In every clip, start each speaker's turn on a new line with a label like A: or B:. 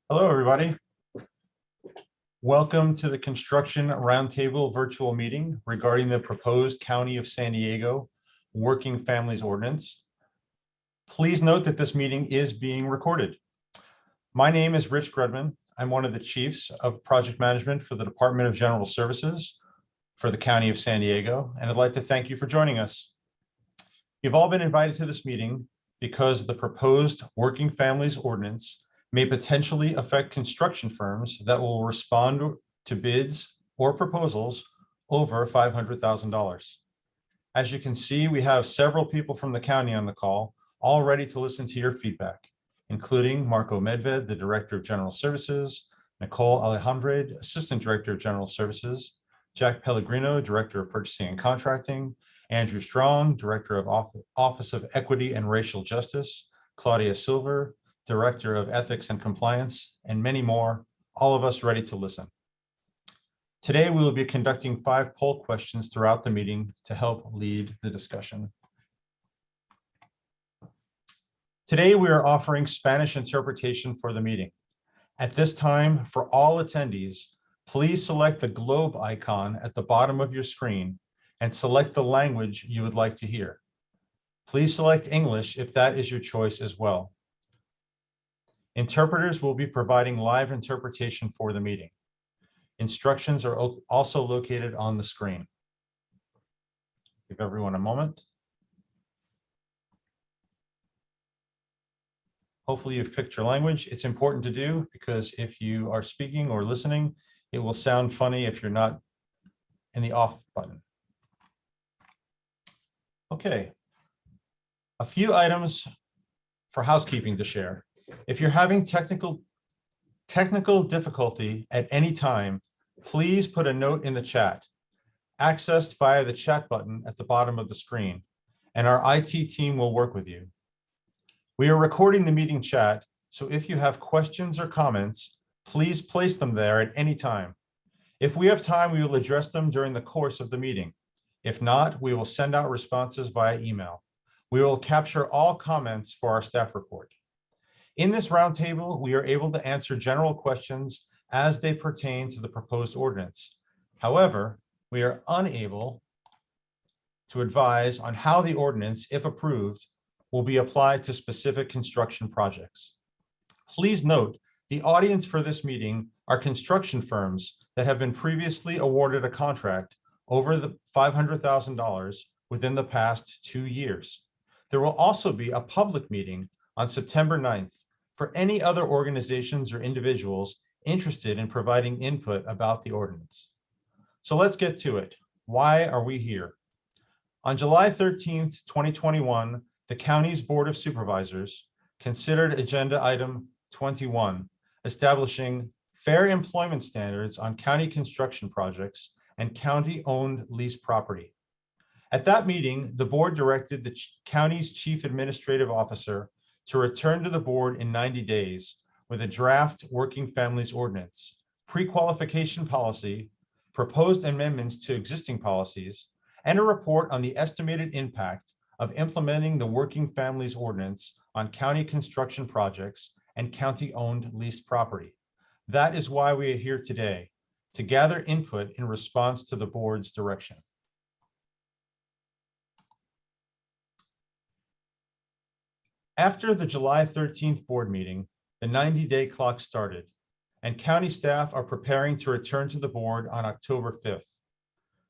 A: Hello, everybody. Welcome to the Construction Roundtable virtual meeting regarding the proposed County of San Diego Working Families Ordinance. Please note that this meeting is being recorded. My name is Rich Grudman. I'm one of the chiefs of project management for the Department of General Services for the County of San Diego, and I'd like to thank you for joining us. You've all been invited to this meeting because the proposed Working Families Ordinance may potentially affect construction firms that will respond to bids or proposals over $500,000. As you can see, we have several people from the county on the call, all ready to listen to your feedback, including Marco Medved, the Director of General Services, Nicole Alejandre, Assistant Director of General Services, Jack Pellegrino, Director of Purchasing and Contracting, Andrew Strong, Director of Office of Equity and Racial Justice, Claudia Silver, Director of Ethics and Compliance, and many more, all of us ready to listen. Today, we will be conducting 5 poll questions throughout the meeting to help lead the discussion. Today, we are offering Spanish interpretation for the meeting. At this time, for all attendees, please select the globe icon at the bottom of your screen and select the language you would like to hear. Please select English if that is your choice as well. Interpreters will be providing live interpretation for the meeting. Instructions are also located on the screen. Give everyone a moment. Hopefully you've picked your language. It's important to do because if you are speaking or listening, it will sound funny if you're not in the off button. Okay, a few items for housekeeping to share. If you're having technical difficulty at any time, please put a note in the chat, accessed via the chat button at the bottom of the screen, and our IT team will work with you. We are recording the meeting chat, so if you have questions or comments, please place them there at any time. If we have time, we will address them during the course of the meeting. If not, we will send out responses via email. We will capture all comments for our staff report. In this roundtable, we are able to answer general questions as they pertain to the proposed ordinance. However, we are unable to advise on how the ordinance, if approved, will be applied to specific construction projects. Please note, the audience for this meeting are construction firms that have been previously awarded a contract over the $500,000 within the past 2 years. There will also be a public meeting on September 9th for any other organizations or individuals interested in providing input about the ordinance. So let's get to it. Why are we here? On July 13th, 2021, the county's Board of Supervisors considered agenda item 21, establishing fair employment standards on county construction projects and county-owned leased property. At that meeting, the board directed the county's chief administrative officer to return to the board in 90 days with a draft Working Families Ordinance, pre-qualification policy, proposed amendments to existing policies, and a report on the estimated impact of implementing the Working Families Ordinance on county construction projects and county-owned leased property. That is why we are here today, to gather input in response to the board's direction. After the July 13th board meeting, the 90-day clock started, and county staff are preparing to return to the board on October 5th.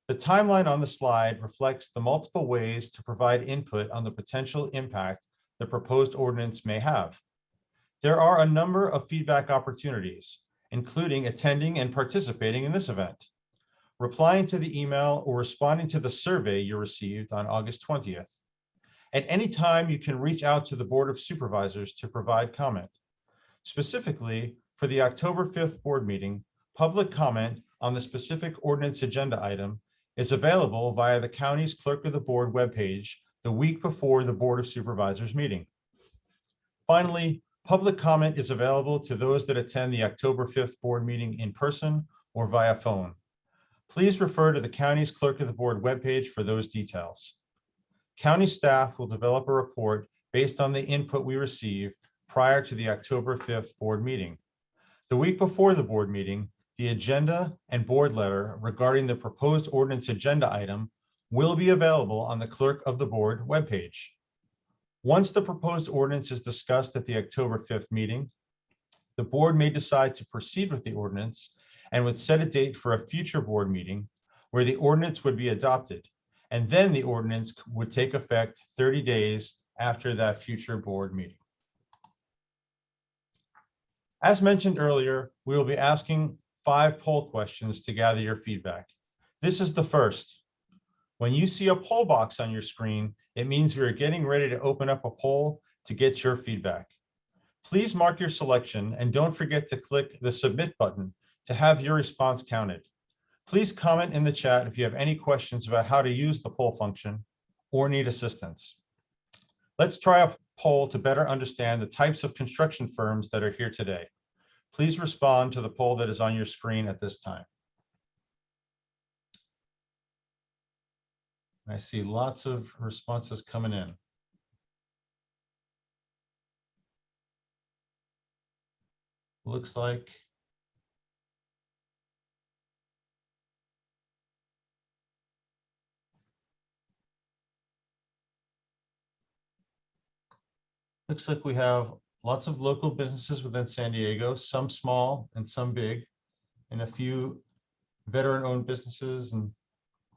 A: The timeline on the slide reflects the multiple ways to provide input on the potential impact the proposed ordinance may have. There are a number of feedback opportunities, including attending and participating in this event, replying to the email, or responding to the survey you received on August 20th. At any time, you can reach out to the Board of Supervisors to provide comment. Specifically, for the October 5th board meeting, public comment on the specific ordinance agenda item is available via the county's Clerk of the Board webpage the week before the Board of Supervisors meeting. Finally, public comment is available to those that attend the October 5th board meeting in person or via phone. Please refer to the county's Clerk of the Board webpage for those details. County staff will develop a report based on the input we receive prior to the October 5th board meeting. The week before the board meeting, the agenda and board letter regarding the proposed ordinance agenda item will be available on the Clerk of the Board webpage. Once the proposed ordinance is discussed at the October 5th meeting, the board may decide to proceed with the ordinance and would set a date for a future board meeting where the ordinance would be adopted, and then the ordinance would take effect 30 days after that future board meeting. As mentioned earlier, we will be asking 5 poll questions to gather your feedback. This is the first. When you see a poll box on your screen, it means we are getting ready to open up a poll to get your feedback. Please mark your selection and don't forget to click the submit button to have your response counted. Please comment in the chat if you have any questions about how to use the poll function or need assistance. Let's try a poll to better understand the types of construction firms that are here today. Please respond to the poll that is on your screen at this time. I see lots of responses coming in. Looks like we have lots of local businesses within San Diego, some small and some big, and a few veteran-owned businesses and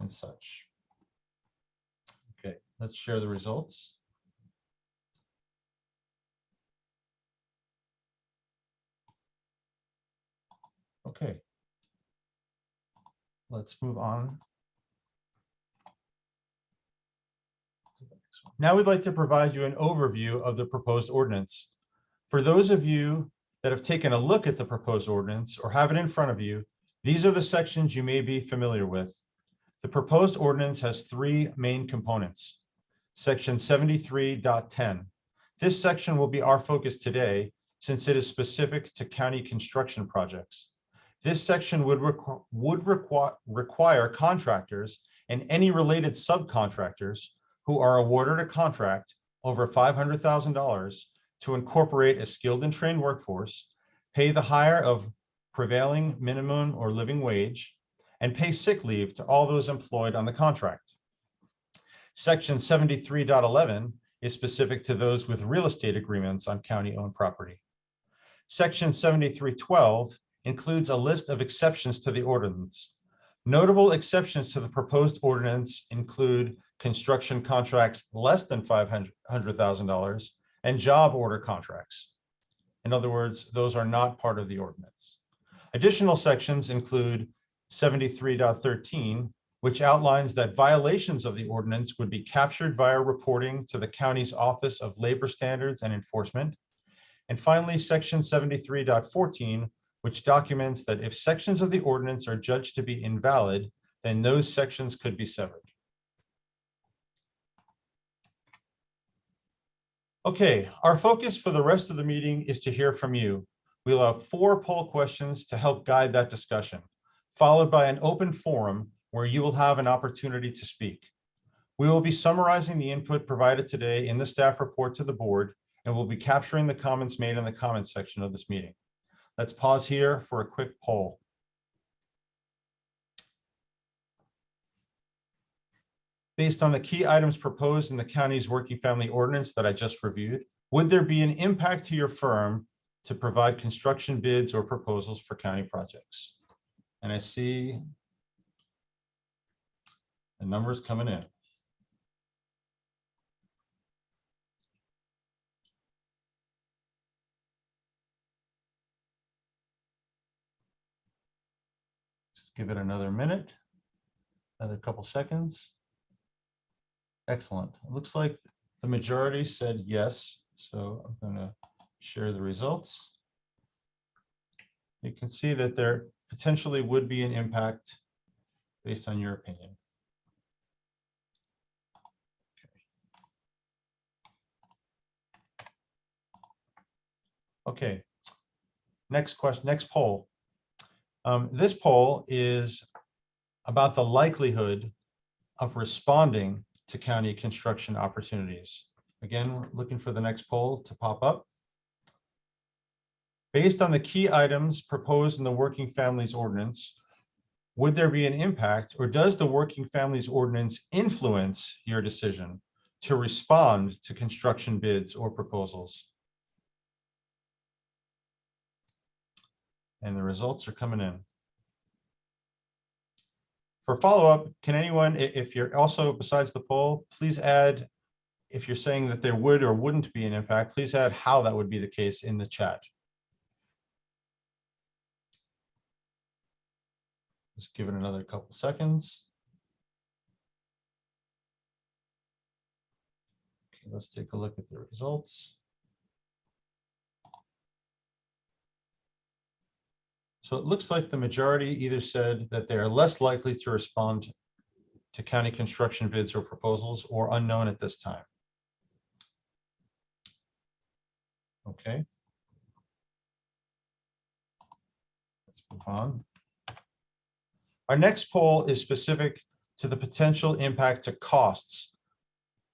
A: such. Okay, let's share the results. Okay, let's move on. Now we'd like to provide you an overview of the proposed ordinance. For those of you that have taken a look at the proposed ordinance or have it in front of you, these are the sections you may be familiar with. The proposed ordinance has 3 main components. Section 73.10. This section will be our focus today since it is specific to county construction projects. This section would require contractors and any related subcontractors who are awarded a contract over $500,000 to incorporate a skilled and trained workforce, pay the hire of prevailing minimum or living wage, and pay sick leave to all those employed on the contract. Section 73.11 is specific to those with real estate agreements on county-owned property. Section 73.12 includes a list of exceptions to the ordinance. Notable exceptions to the proposed ordinance include construction contracts less than $500,000 and job order contracts. In other words, those are not part of the ordinance. Additional sections include 73.13, which outlines that violations of the ordinance would be captured via reporting to the county's Office of Labor Standards and Enforcement. And finally, section 73.14, which documents that if sections of the ordinance are judged to be invalid, then those sections could be severed. Okay, our focus for the rest of the meeting is to hear from you. We'll have 4 poll questions to help guide that discussion, followed by an open forum where you will have an opportunity to speak. We will be summarizing the input provided today in the staff report to the board, and we'll be capturing the comments made in the comments section of this meeting. Let's pause here for a quick poll. Based on the key items proposed in the county's working family ordinance that I just reviewed, would there be an impact to your firm to provide construction bids or proposals for county projects? And I see the numbers coming in. Just give it another minute, another couple seconds. Excellent. It looks like the majority said yes, so I'm going to share the results. You can see that there potentially would be an impact based on your opinion. Okay, next question, next poll. This poll is about the likelihood of responding to county construction opportunities. Again, we're looking for the next poll to pop up. Based on the key items proposed in the Working Families Ordinance, would there be an impact, or does the Working Families Ordinance influence your decision to respond to construction bids or proposals? And the results are coming in. For follow-up, can anyone, if you're also, besides the poll, please add, if you're saying that there would or wouldn't be an impact, please add how that would be the case in the chat. Just give it another couple seconds. Okay, let's take a look at the results. So it looks like the majority either said that they are less likely to respond to county construction bids or proposals, or unknown at this time. Okay. Let's move on. Our next poll is specific to the potential impact to costs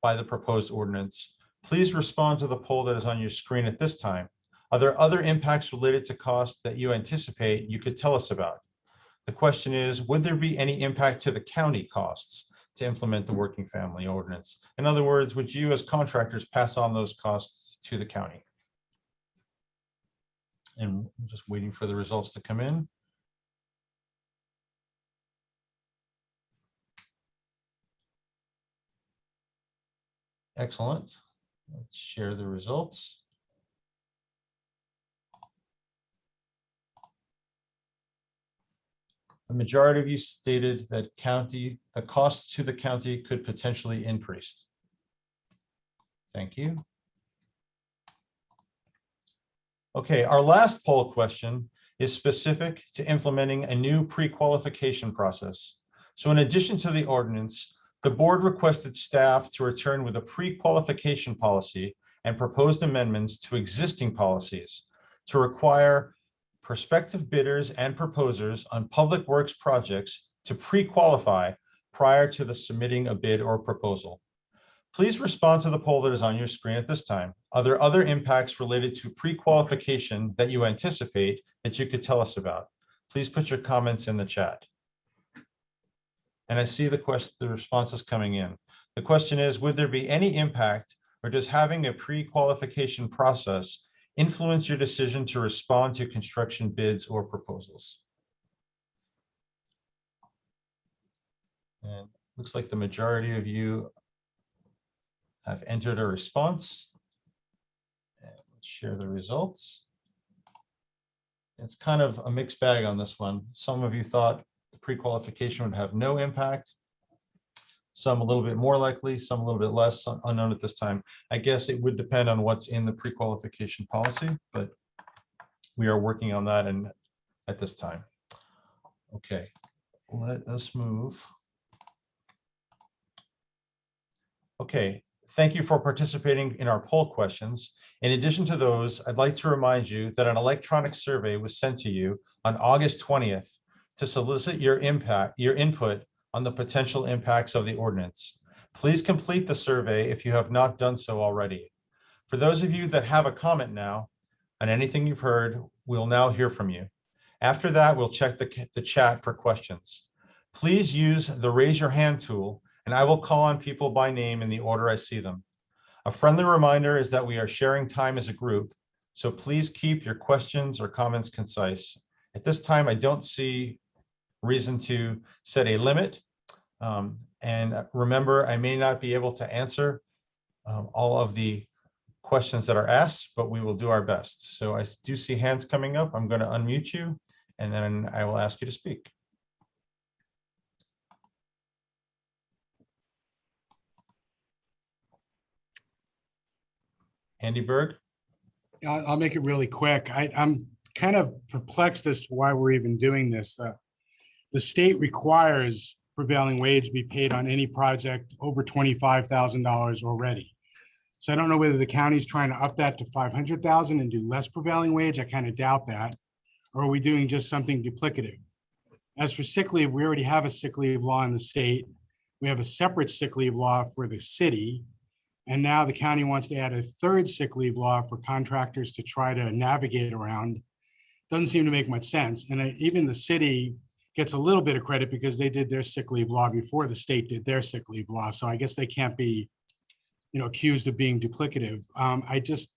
A: by the proposed ordinance. Please respond to the poll that is on your screen at this time. Are there other impacts related to costs that you anticipate you could tell us about? The question is, would there be any impact to the county costs to implement the Working Family Ordinance? In other words, would you as contractors pass on those costs to the county? And I'm just waiting for the results to come in. Excellent. Let's share the results. The majority of you stated that the cost to the county could potentially increase. Thank you. Okay, our last poll question is specific to implementing a new pre-qualification process. So in addition to the ordinance, the board requested staff to return with a pre-qualification policy and proposed amendments to existing policies to require prospective bidders and proposers on public works projects to pre-qualify prior to the submitting a bid or proposal. Please respond to the poll that is on your screen at this time. Are there other impacts related to pre-qualification that you anticipate that you could tell us about? Please put your comments in the chat. And I see the responses coming in. The question is, would there be any impact, or does having a pre-qualification process influence your decision to respond to construction bids or proposals? And looks like the majority of you have entered a response. And let's share the results. It's kind of a mixed bag on this one. Some of you thought the pre-qualification would have no impact. Some a little bit more likely, some a little bit less, some unknown at this time. I guess it would depend on what's in the pre-qualification policy, but we are working on that and at this time. Okay, let us move. Okay, thank you for participating in our poll questions. In addition to those, I'd like to remind you that an electronic survey was sent to you on August 20th to solicit your input on the potential impacts of the ordinance. Please complete the survey if you have not done so already. For those of you that have a comment now on anything you've heard, we'll now hear from you. After that, we'll check the chat for questions. Please use the raise your hand tool, and I will call on people by name in the order I see them. A friendly reminder is that we are sharing time as a group, so please keep your questions or comments concise. At this time, I don't see reason to set a limit. And remember, I may not be able to answer all of the questions that are asked, but we will do our best. So I do see hands coming up. I'm going to unmute you, and then I will ask you to speak. Andy Berg.
B: I'll make it really quick. I'm kind of perplexed as to why we're even doing this. The state requires prevailing wage be paid on any project over $25,000 already. So I don't know whether the county's trying to up that to 500,000 and do less prevailing wage. I kind of doubt that. Or are we doing just something duplicative? As for sick leave, we already have a sick leave law in the state. We have a separate sick leave law for the city. And now the county wants to add a third sick leave law for contractors to try to navigate around. Doesn't seem to make much sense. And even the city gets a little bit of credit because they did their sick leave law before the state did their sick leave law. So I guess they can't be, accused of being duplicative. I just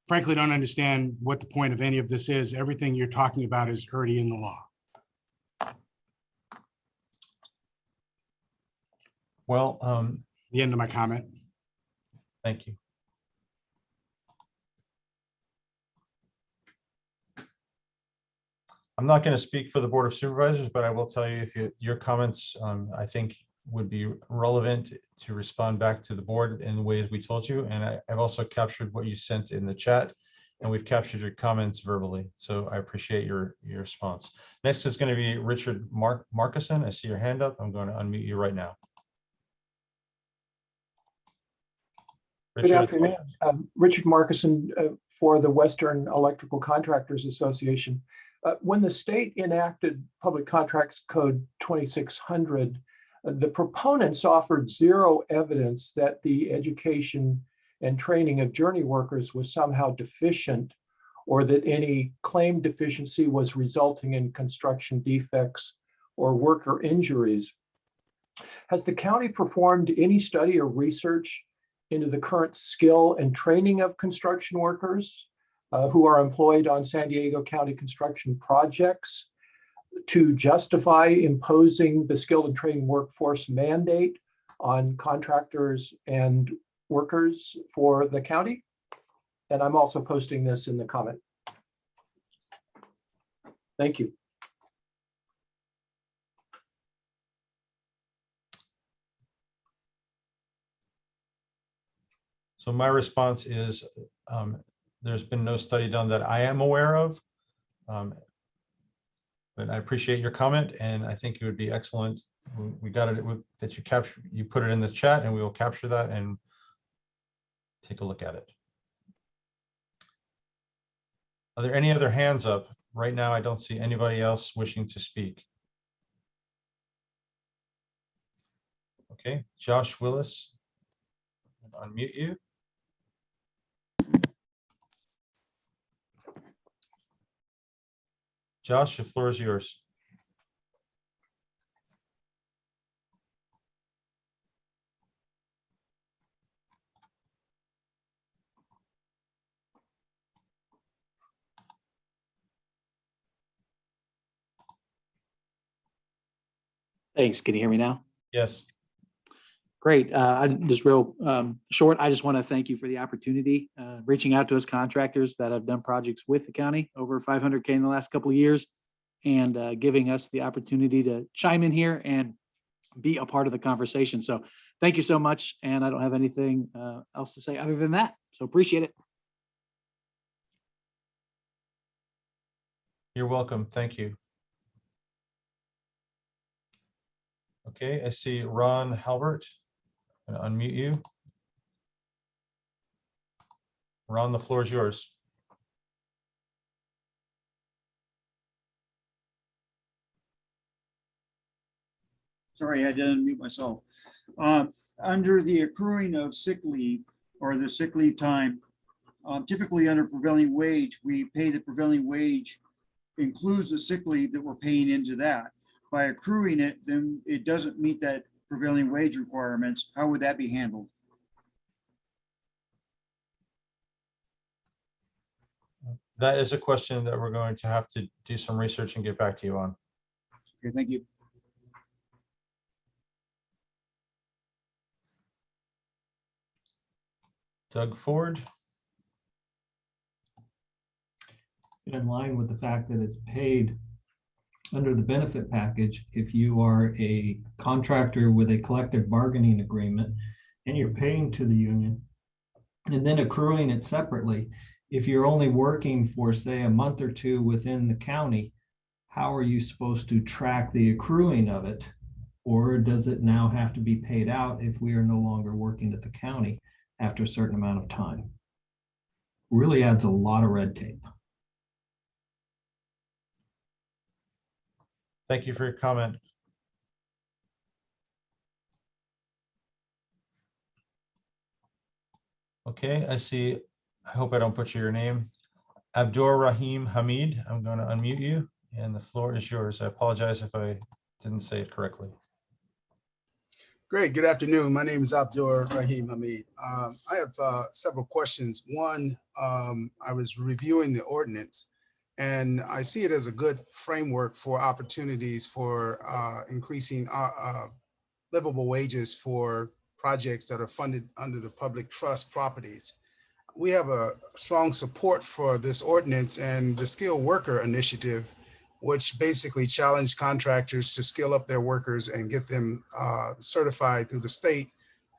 B: frankly don't understand what the point of any of this is. Everything you're talking about is already in the law.
A: Well,
B: The end of my comment.
A: thank you. I'm not going to speak for the Board of Supervisors, but I will tell you if your comments, I think, would be relevant to respond back to the board in the ways we told you. And I've also captured what you sent in the chat, and we've captured your comments verbally. So I appreciate your response. Next is going to be Richard Markison. I see your hand up. I'm going to unmute you right now.
C: Good afternoon. Richard Markison for the Western Electrical Contractors Association. When the state enacted Public Contracts Code 2600, the proponents offered zero evidence that the education and training of journey workers was somehow deficient, or that any claimed deficiency was resulting in construction defects or worker injuries. Has the county performed any study or research into the current skill and training of construction workers who are employed on San Diego County construction projects to justify imposing the skilled and trained workforce mandate on contractors and workers for the county? And I'm also posting this in the comment. Thank you.
A: So my response is there's been no study done that I am aware of. But I appreciate your comment, and I think it would be excellent. We got it that you put it in the chat, and we will capture that and take a look at it. Are there any other hands up? Right now, I don't see anybody else wishing to speak. Okay, Josh Willis, I'll unmute you. Josh, the floor is yours.
D: Thanks. Can you hear me now?
A: Yes.
D: Great. I'm just real short. I just want to thank you for the opportunity, reaching out to us contractors that have done projects with the county over 500K in the last couple of years, and giving us the opportunity to chime in here and be a part of the conversation. So thank you so much. And I don't have anything else to say other than that. So appreciate it.
A: You're welcome. Thank you. Okay, I see Ron Halbert. I'm going to unmute you. Ron, the floor is yours.
E: Sorry, I had to unmute myself. Under the accruing of sick leave or the sick leave time, typically under prevailing wage, we pay the prevailing wage includes the sick leave that we're paying into that. By accruing it, then it doesn't meet that prevailing wage requirements. How would that be handled?
A: That is a question that we're going to have to do some research and get back to you on.
E: Okay, thank you.
A: Doug Ford.
F: In line with the fact that it's paid under the benefit package, if you are a contractor with a collective bargaining agreement and you're paying to the union and then accruing it separately, if you're only working for, say, a month or two within the county, how are you supposed to track the accruing of it? Or does it now have to be paid out if we are no longer working at the county after a certain amount of time? Really adds a lot of red tape.
A: Thank you for your comment. Okay, I see. I hope I don't butcher your name. Abdur Rahim Hamid. I'm going to unmute you and the floor is yours. I apologize if I didn't say it correctly.
G: Great. Good afternoon. My name is Abdur Rahim Hamid. I have several questions. One, I was reviewing the ordinance and I see it as a good framework for opportunities for increasing livable wages for projects that are funded under the public trust properties. We have a strong support for this ordinance and the skilled worker initiative, which basically challenged contractors to skill up their workers and get them certified through the state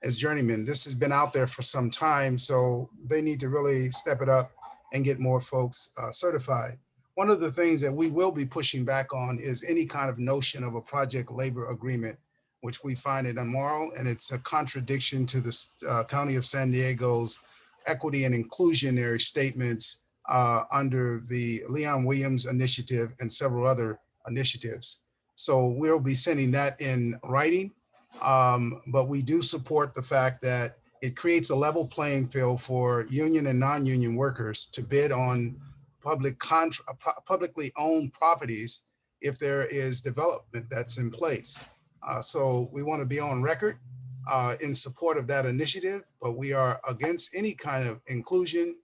G: as journeymen. This has been out there for some time, so they need to really step it up and get more folks certified. One of the things that we will be pushing back on is any kind of notion of a project labor agreement, which we find it immoral, and it's a contradiction to the County of San Diego's equity and inclusionary statements under the Leon Williams initiative and several other initiatives. So we'll be sending that in writing, but we do support the fact that it creates a level playing field for union and non-union workers to bid on publicly owned properties if there is development that's in place. So we want to be on record in support of that initiative, but we are against any kind of inclusion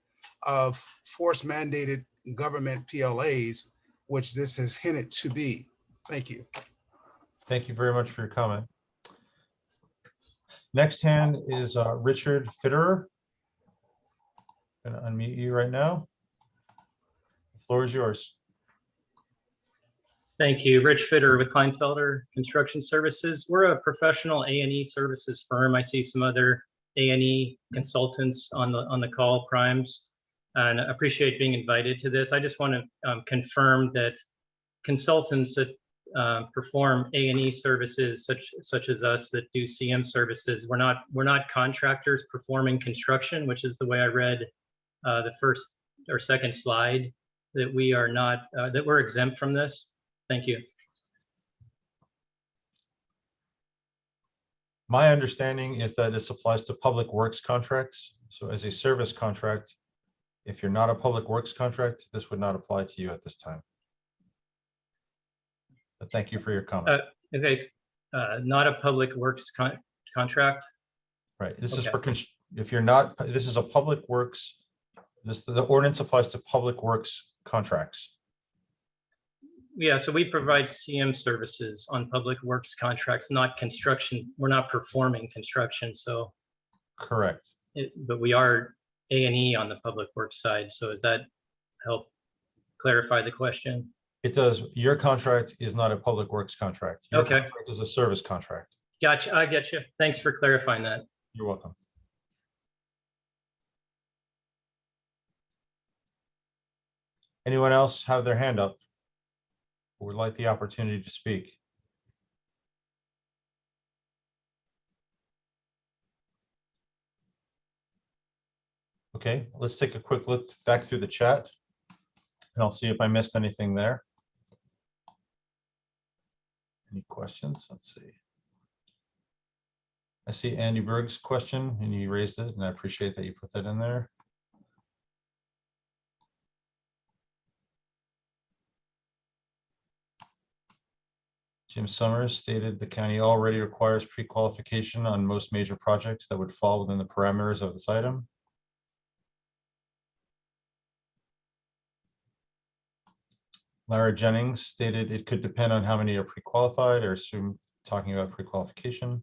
G: of force mandated government PLAs, which this has hinted to be. Thank you.
A: Thank you very much for your comment. Next hand is Richard Fitterer. I'm going to unmute you right now. The floor is yours.
H: Thank you. Rich Fitter with Kleinfelder Construction Services. We're a professional A&E services firm. I see some other A&E consultants on the call, primes, and I appreciate being invited to this. I just want to confirm that consultants that perform A&E services, such as us that do CM services, we're not contractors performing construction, which is the way I read the first or second slide, that we are not, that we're exempt from this. Thank you.
A: My understanding is that this applies to public works contracts. So as a service contract, if you're not a public works contract, this would not apply to you at this time. But thank you for your comment.
H: Okay, not a public works contract.
A: Right. This is
H: Okay.
A: for, if you're not, this is a public works, the ordinance applies to public works contracts.
H: Yeah, so we provide CM services on public works contracts, not construction. We're not performing construction, so.
A: Correct.
H: But we are A&E on the public works side. So does that help clarify the question?
A: It does. Your contract is not a public works contract. Your
H: Okay.
A: contract is a service contract.
H: Gotcha. I get you. Thanks for clarifying that.
A: You're welcome. Anyone else have their hand up or would like the opportunity to speak? Okay, let's take a quick look back through the chat and I'll see if I missed anything there. Any questions? Let's see. I see Andy Berg's question and you raised it and I appreciate that you put that in there. Jim Summers stated the county already requires pre-qualification on most major projects that would fall within the parameters of this item. Lara Jennings stated it could depend on how many are pre-qualified, or assume talking about pre-qualification.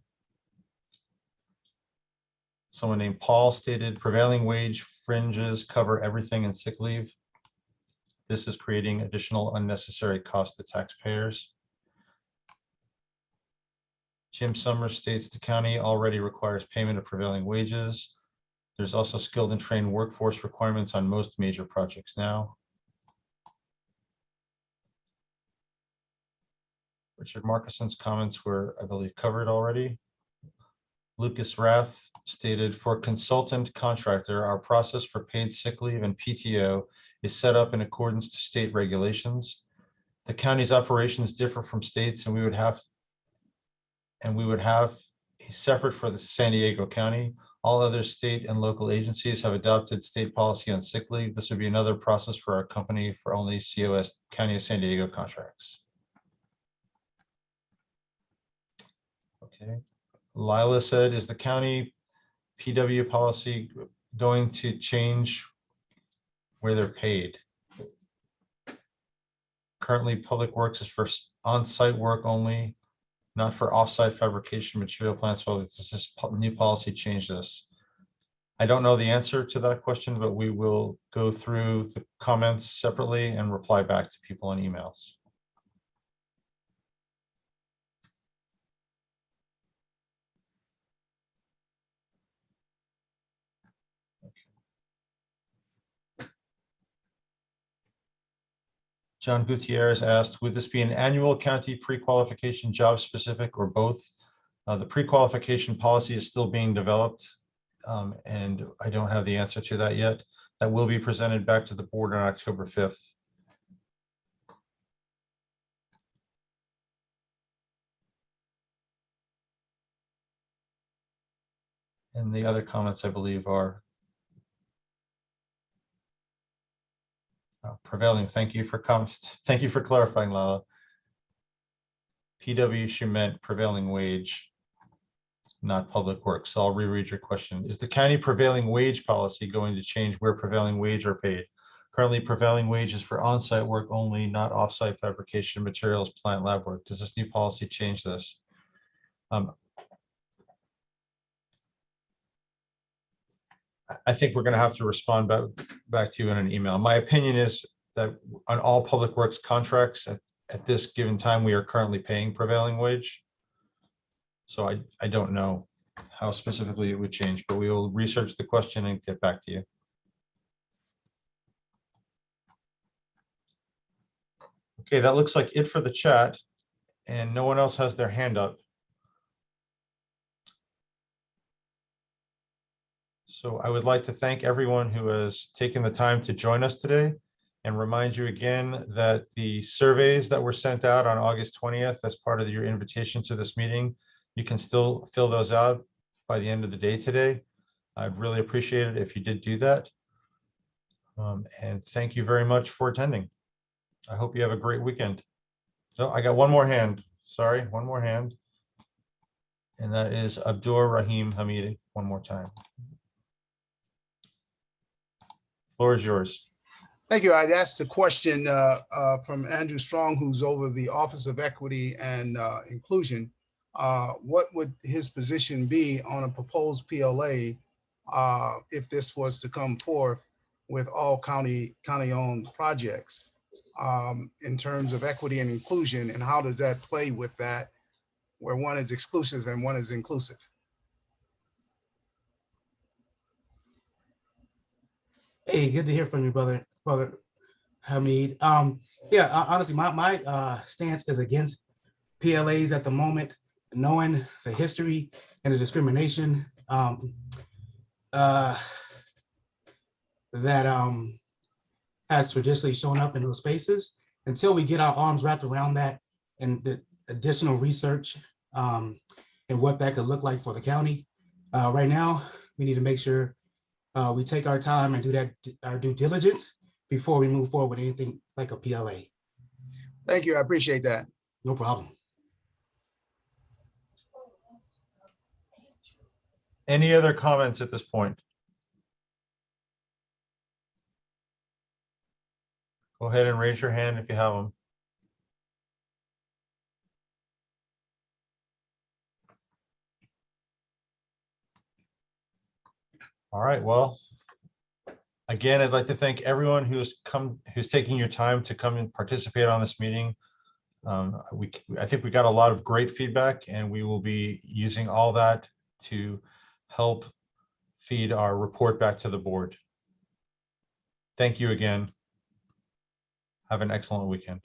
A: Someone named Paul stated prevailing wage fringes cover everything in sick leave. This is creating additional unnecessary cost to taxpayers. Jim Summers states the county already requires payment of prevailing wages. There's also skilled and trained workforce requirements on most major projects now. Richard Markison's comments were, I believe, covered already. Lucas Rath stated, for consultant contractor, our process for paid sick leave and PTO is set up in accordance to state regulations. The county's operations differ from states, and we would have a separate for the San Diego County. All other state and local agencies have adopted state policy on sick leave. This would be another process for our company for only COS County of San Diego contracts. Okay. Lila said, is the county PW policy going to change where they're paid? Currently, Public Works is for on-site work only, not for off-site fabrication material plants. So does this new policy change this? I don't know the answer to that question, but we will go through the comments separately and reply back to people on emails. John Gutierrez asked, would this be an annual county pre-qualification, job specific, or both? The pre-qualification policy is still being developed, and I don't have the answer to that yet. That will be presented back to the board on October 5th. And the other comments, I believe, are prevailing. Thank you for clarifying, Lala. PW, she meant prevailing wage, not Public Works. So I'll reread your question. Is the county prevailing wage policy going to change where prevailing wage are paid? Currently, prevailing wage is for on-site work only, not off-site fabrication, materials, plant, lab work. Does this new policy change this? I think we're going to have to respond back to you in an email. My opinion is that on all Public Works contracts at this given time, we are currently paying prevailing wage. So I don't know how specifically it would change, but we will research the question and get back to you. Okay, that looks like it for the chat, and no one else has their hand up. So I would like to thank everyone who has taken the time to join us today and remind you again that the surveys that were sent out on August 20th as part of your invitation to this meeting, you can still fill those out by the end of the day today. I'd really appreciate it if you did do that. And thank you very much for attending. I hope you have a great weekend. So I got one more hand. Sorry, one more hand. And that is Abdur Rahim Hamidi. One more time. Floor is yours.
G: Thank you. I'd asked a question from Andrew Strong, who's over the Office of Equity and Inclusion. What would his position be on a proposed PLA if this was to come forth with all county-owned projects in terms of equity and inclusion, and how does that play with that, where one is exclusive and one is inclusive?
I: Hey, good to hear from you, brother Hamid. Yeah, honestly, my stance is against PLAs at the moment, knowing the history and the discrimination that has traditionally shown up in those spaces. Until we get our arms wrapped around that and the additional research and what that could look like for the county, right now, we need to make sure we take our time and do our due diligence before we move forward with anything like a PLA.
G: Thank you. I appreciate that.
I: No problem.
A: Any other comments at this point? Go ahead and raise your hand if you have them. All right, well, again, I'd like to thank everyone who's taking your time to come and participate on this meeting. I think we got a lot of great feedback, and we will be using all that to help feed our report back to the board. Thank you again. Have an excellent weekend.